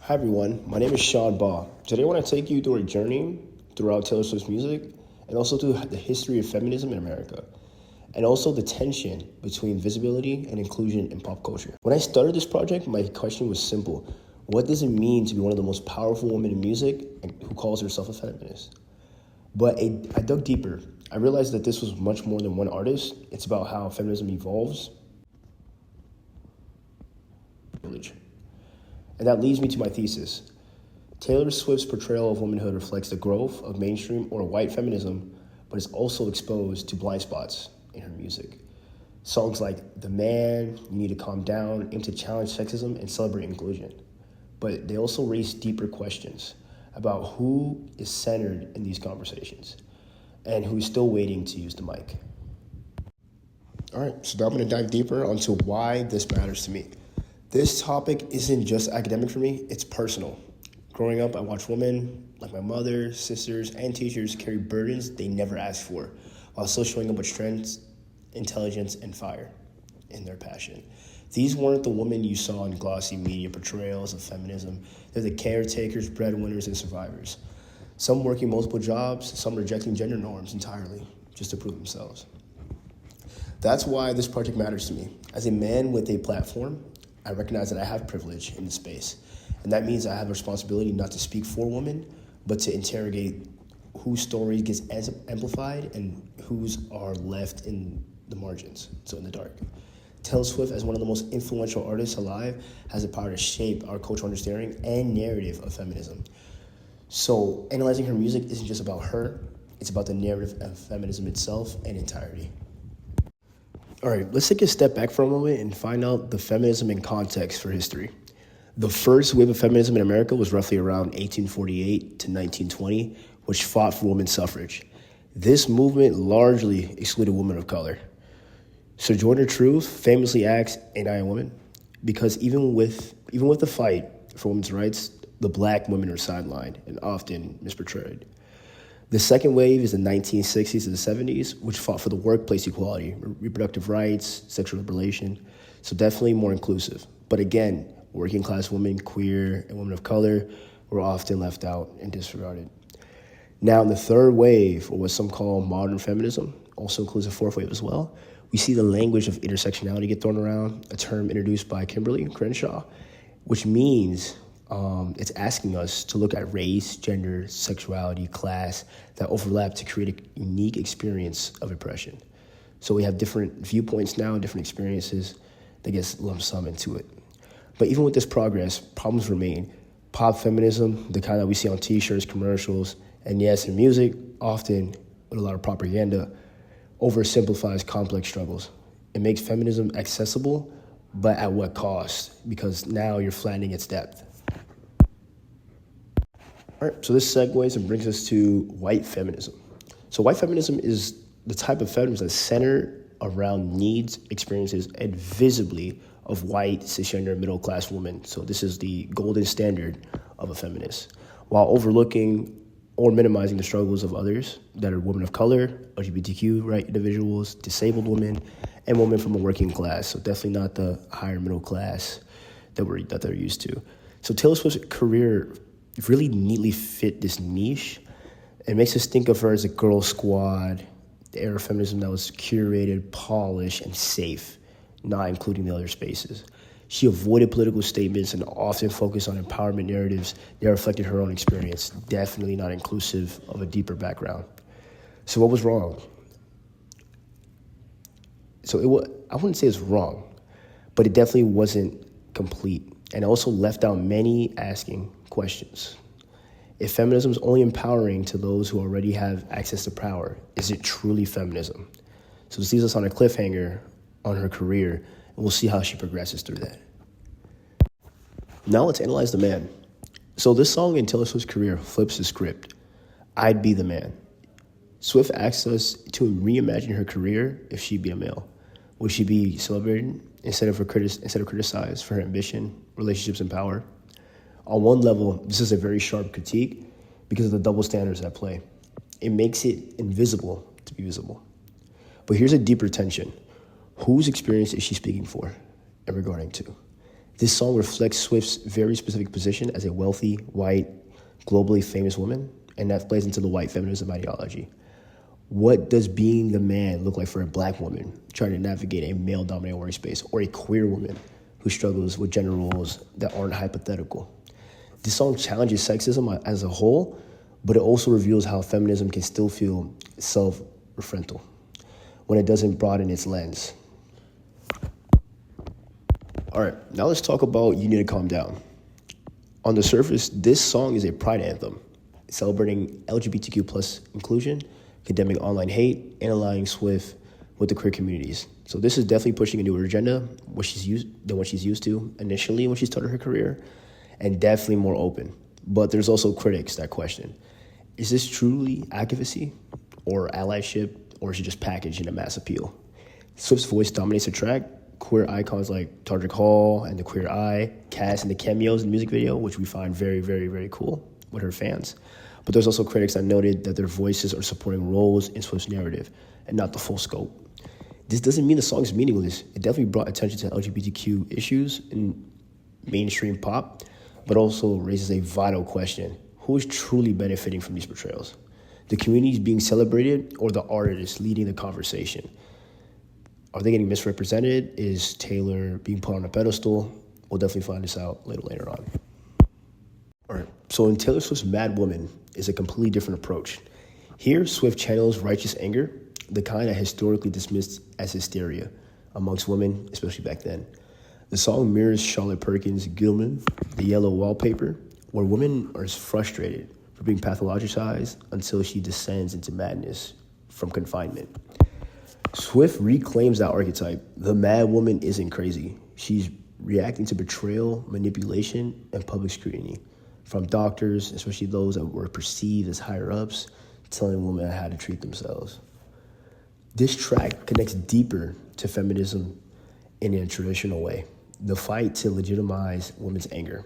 Hi everyone, my name is Sean Baugh. Today I want to take you through a journey throughout Taylor Swift's music and also through the history of feminism in America and also the tension between visibility and inclusion in pop culture. When I started this project, my question was simple. What does it mean to be one of the most powerful women in music and who calls herself a feminist? But I dug deeper. I realized that this was much more than one artist. It's about how feminism evolves. And that leads me to my thesis. Taylor Swift's portrayal of womanhood reflects the growth of mainstream or white feminism, but is also exposed to blind spots in her music. Songs like The Man, You Need to Calm Down aim to challenge sexism and celebrate inclusion. But they also raise deeper questions about who is centered in these conversations and who is still waiting to use the mic. All right, so now I'm going to dive deeper onto why this matters to me. This topic isn't just academic for me, it's personal. Growing up, I watched women like my mother, sisters, and teachers carry burdens they never asked for, while still showing up with strength, intelligence, and fire in their passion. These weren't the women you saw in glossy media portrayals of feminism. They're the caretakers, breadwinners, and survivors. Some working multiple jobs, some rejecting gender norms entirely, just to prove themselves. That's why this project matters to me. As a man with a platform, I recognize that I have privilege in this space. And that means I have a responsibility not to speak for women, but to interrogate whose story gets amplified and whose are left in the margins, so in the dark. Taylor Swift, as one of the most influential artists alive, has the power to shape our cultural understanding and narrative of feminism. So analyzing her music isn't just about her, it's about the narrative of feminism itself and entirety. All right, let's take a step back for a moment and find out the feminism in context for history. The first wave of feminism in America was roughly around 1848 to 1920, which fought for women's suffrage. This movement largely excluded women of color. Sojourner Truth famously asked, "Ain't I a woman?" Because even with the fight for women's rights, the black women are sidelined and often misportrayed. The second wave is the 1960s to the 70s, which fought for the workplace equality, reproductive rights, sexual liberation, so definitely more inclusive. But again, working class women, queer, and women of color were often left out and disregarded. Now, in the third wave, or what some call modern feminism, also includes a fourth wave as well, we see the language of intersectionality get thrown around, a term introduced by Kimberly Crenshaw, which means it's asking us to look at race, gender, sexuality, class that overlap to create a unique experience of oppression. So we have different viewpoints now, different experiences that gets lump sum into it. But even with this progress, problems remain. Pop feminism, the kind that we see on t-shirts, commercials, and yes, in music, often with a lot of propaganda, oversimplifies complex struggles. It makes feminism accessible, but at what cost? Because now you're flattening its depth. All right, so this segues and brings us to white feminism. So white feminism is the type of feminism that's centered around needs, experiences, and visibly of white, cisgender, middle-class women. So this is the golden standard of a feminist, while overlooking or minimizing the struggles of others that are women of color, LGBTQ right individuals, disabled women, and women from a working class. So definitely not the higher middle class that they're used to. So Taylor Swift's career really neatly fit this niche. It makes us think of her as a girl squad, the era of feminism that was curated, polished, and safe, not including the other spaces. She avoided political statements and often focused on empowerment narratives that reflected her own experience, definitely not inclusive of a deeper background. So what was wrong? I wouldn't say it's wrong, but it definitely wasn't complete, and it also left out many asking questions. If feminism is only empowering to those who already have access to power, is it truly feminism? So this leaves us on a cliffhanger on her career, and we'll see how she progresses through that. Now let's analyze The Man. So this song in Taylor Swift's career flips the script. I'd be the man. Swift asks us to reimagine her career if she'd be a male. Would she be celebrated instead of criticized for her ambition, relationships, and power? On one level, this is a very sharp critique because of the double standards at play. It makes it invisible to be visible. But here's a deeper tension. Whose experience is she speaking for and regarding to? This song reflects Swift's very specific position as a wealthy, white, globally famous woman, and that plays into the white feminism ideology. What does being the man look like for a black woman trying to navigate a male-dominated workspace, or a queer woman who struggles with gender roles that aren't hypothetical? This song challenges sexism as a whole, but it also reveals how feminism can still feel self-referential when it doesn't broaden its lens. All right, now let's talk about You Need to Calm Down. On the surface, this song is a pride anthem, celebrating LGBTQ plus inclusion, condemning online hate, and aligning Swift with the queer communities. So this is definitely pushing a newer agenda than what she's used to initially when she started her career, and definitely more open. But there's also critics that question, is this truly advocacy or allyship, or is it just packaged in a mass appeal? Swift's voice dominates the track. Queer icons like Tardrick Hall and the Queer Eye cast in the cameos in the music video, which we find very, very, very cool with her fans. But there's also critics that noted that their voices are supporting roles in Swift's narrative and not the full scope. This doesn't mean the song is meaningless. It definitely brought attention to LGBTQ issues in mainstream pop, but also raises a vital question. Who is truly benefiting from these portrayals? The communities being celebrated, or the artists leading the conversation? Are they getting misrepresented? Is Taylor being put on a pedestal? We'll definitely find this out later on. All right, so in Taylor Swift's Mad Woman is a completely different approach. Here, Swift channels righteous anger, the kind that historically dismissed as hysteria amongst women, especially back then. The song mirrors Charlotte Perkins' Gilman, The Yellow Wallpaper, where women are frustrated for being pathologized until she descends into madness from confinement. Swift reclaims that archetype. The mad woman isn't crazy. She's reacting to betrayal, manipulation, and public scrutiny from doctors, especially those that were perceived as higher-ups, telling women how to treat themselves. This track connects deeper to feminism in a traditional way, the fight to legitimize women's anger.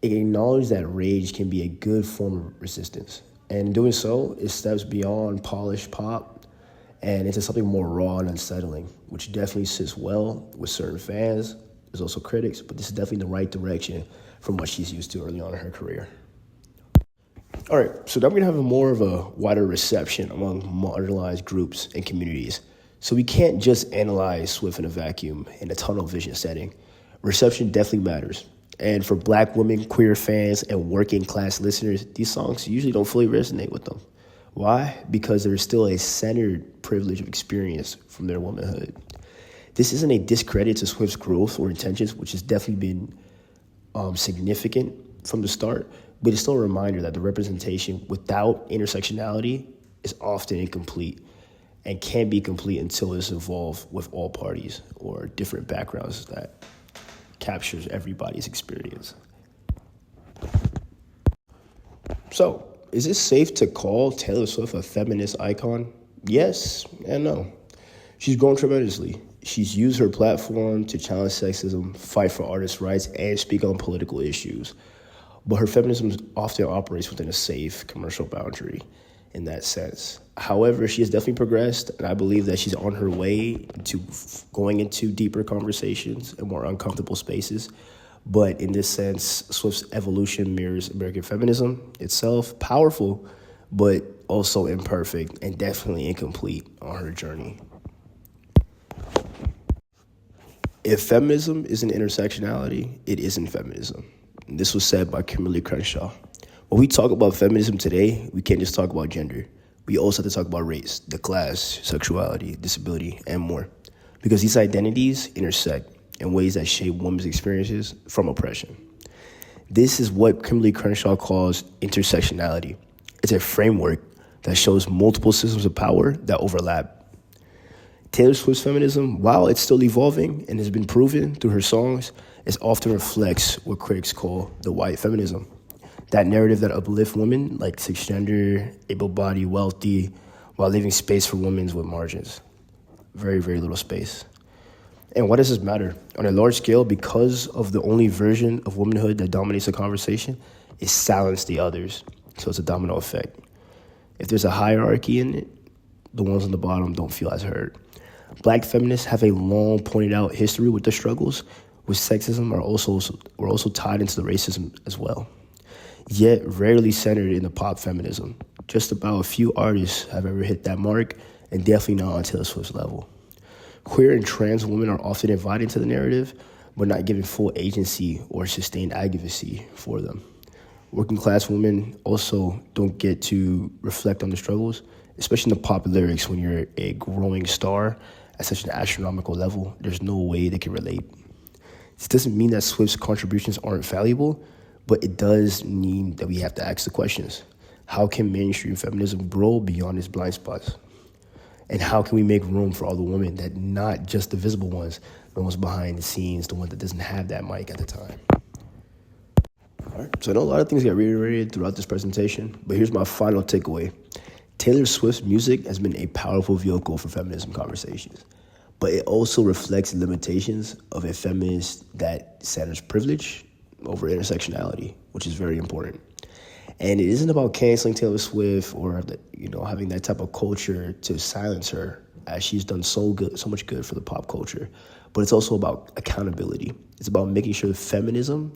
It acknowledges that rage can be a good form of resistance, and in doing so, it steps beyond polished pop and into something more raw and unsettling, which definitely sits well with certain fans. There's also critics, but this is definitely the right direction from what she's used to early on in her career. All right, so now we're gonna have more of a wider reception among marginalized groups and communities. So we can't just analyze Swift in a vacuum in a tunnel vision setting. Reception definitely matters. And for Black women, queer fans, and working class listeners, these songs usually don't fully resonate with them. Why? Because there's still a centered privilege of experience from their womanhood. This isn't a discredit to Swift's growth or intentions, which has definitely been significant from the start, but it's still a reminder that the representation without intersectionality is often incomplete and can't be complete until it's involved with all parties or different backgrounds that captures everybody's experience. So, is it safe to call Taylor Swift a feminist icon? Yes and no. She's grown tremendously. She's used her platform to challenge sexism, fight for artists' rights, and speak on political issues. But her feminism often operates within a safe commercial boundary in that sense. However, she has definitely progressed, and I believe that she's on her way to going into deeper conversations and more uncomfortable spaces. But in this sense, Swift's evolution mirrors American feminism itself, powerful, but also imperfect and definitely incomplete on her journey. If feminism isn't intersectionality, it isn't feminism. And this was said by Kimberly Crenshaw. When we talk about feminism today, we can't just talk about gender. We also have to talk about race, the class, sexuality, disability, and more. Because these identities intersect in ways that shape women's experiences from oppression. This is what Kimberly Crenshaw calls intersectionality. It's a framework that shows multiple systems of power that overlap. Taylor Swift's feminism, while it's still evolving and has been proven through her songs, it often reflects what critics call the white feminism. That narrative that uplifts women like cisgender, able-bodied, wealthy, while leaving space for women with margins. Very, very little space. And why does this matter? On a large scale, because of the only version of womanhood that dominates the conversation, it silences the others. So it's a domino effect. If there's a hierarchy in it, the ones on the bottom don't feel as heard. Black feminists have a long pointed out history with the struggles, with sexism were also tied into the racism as well, yet rarely centered in the pop feminism. Just about a few artists have ever hit that mark, and definitely not on Taylor Swift's level. Queer and trans women are often invited into the narrative, but not given full agency or sustained advocacy for them. Working class women also don't get to reflect on the struggles, especially in the pop lyrics. When you're a growing star at such an astronomical level, there's no way they can relate. This doesn't mean that Swift's contributions aren't valuable, but it does mean that we have to ask the questions. How can mainstream feminism grow beyond its blind spots? And how can we make room for all the women, that not just the visible ones, the ones behind the scenes, the one that doesn't have that mic at the time? All right, so I know a lot of things got reiterated throughout this presentation, but here's my final takeaway. Taylor Swift's music has been a powerful vehicle for feminism conversations, but it also reflects the limitations of a feminist that centers privilege over intersectionality, which is very important. And it isn't about canceling Taylor Swift or having that type of culture to silence her, as she's done so much good for the pop culture. But it's also about accountability. It's about making sure feminism,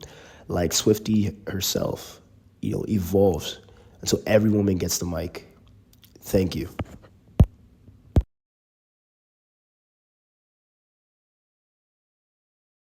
like Swiftie herself, evolves until every woman gets the mic. Thank you.